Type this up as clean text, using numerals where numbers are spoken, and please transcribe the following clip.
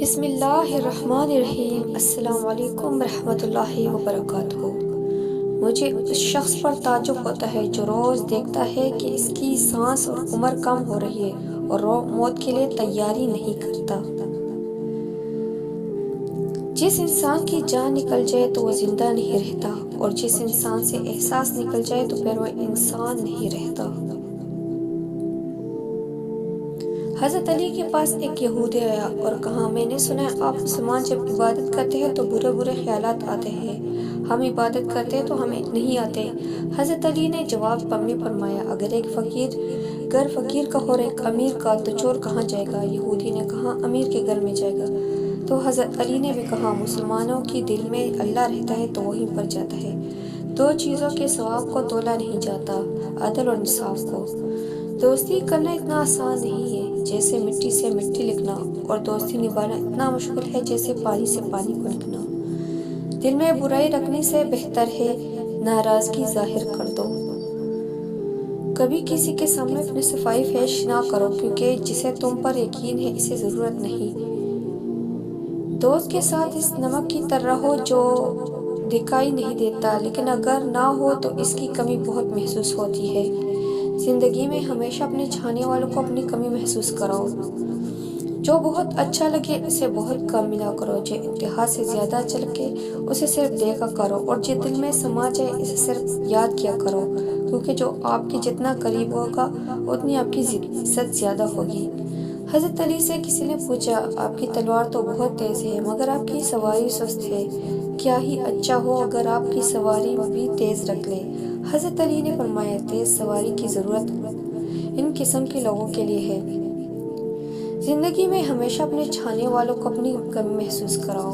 بسم اللہ الرحمن الرحیم۔ السلام علیکم ورحمۃ اللہ وبرکاتہ۔ مجھے اس شخص پر تعجب ہوتا ہے جو روز دیکھتا ہے کہ اس کی سانس اور عمر کم ہو رہی ہے اور وہ موت کے لیے تیاری نہیں کرتا۔ جس انسان کی جان نکل جائے تو وہ زندہ نہیں رہتا، اور جس انسان سے احساس نکل جائے تو پھر وہ انسان نہیں رہتا۔ حضرت علی کے پاس ایک یہودی آیا اور کہا، میں نے سنا ہے آپ مسلمان جب عبادت کرتے ہیں تو برے برے خیالات آتے ہیں، ہم عبادت کرتے ہیں تو ہمیں نہیں آتے۔ حضرت علی نے جواب میں فرمایا، اگر ایک فقیر کا اور ایک امیر کا تو چور کہاں جائے گا؟ یہودی نے کہا، امیر کے گھر میں جائے گا۔ تو حضرت علی نے بھی کہا، مسلمانوں کی دل میں اللہ رہتا ہے تو وہیں پر جاتا ہے۔ دو چیزوں کے ثواب کو تولا نہیں جاتا، عدل اور انصاف کو۔ دوستی کرنا اتنا آسان نہیں ہے جیسے مٹی سے مٹی لکھنا، اور دوستی نبھانا اتنا مشکل ہے جیسے پانی سے پانی کو لکھنا۔ دل میں برائی رکھنے سے بہتر ہے ناراضگی ظاہر کر دو۔ کبھی کسی کے سامنے اپنی صفائی پیش نہ کرو، کیونکہ جسے تم پر یقین ہے اسے ضرورت نہیں۔ دوست کے ساتھ اس نمک کی طرح ہو جو دکھائی نہیں دیتا، لیکن اگر نہ ہو تو اس کی کمی بہت محسوس ہوتی ہے۔ زندگی میں ہمیشہ اپنے چاہنے والوں کو اپنی کمی محسوس کراؤ۔ جو بہت اچھا لگے اسے بہت کم ملا کرو، جو انتہا سے زیادہ اچھا لگے اسے صرف دیکھا کرو، اور جو دل میں سما جائے اسے صرف یاد کیا کرو، کیونکہ جو آپ کے جتنا قریب ہوگا اتنی آپ کی عزت زیادہ ہوگی۔ حضرت علی سے کسی نے پوچھا، آپ کی تلوار تو بہت تیز ہے مگر آپ کی سواری سست ہے، کیا ہی اچھا ہو اگر آپ کی سواری بھی تیز رکھ لے۔ حضرت علی نے فرمایا، تیز سواری کی ضرورت ان قسم کے لوگوں کے لیے ہے۔ زندگی میں ہمیشہ اپنے چاہنے والوں کو اپنی کمی محسوس کراؤ۔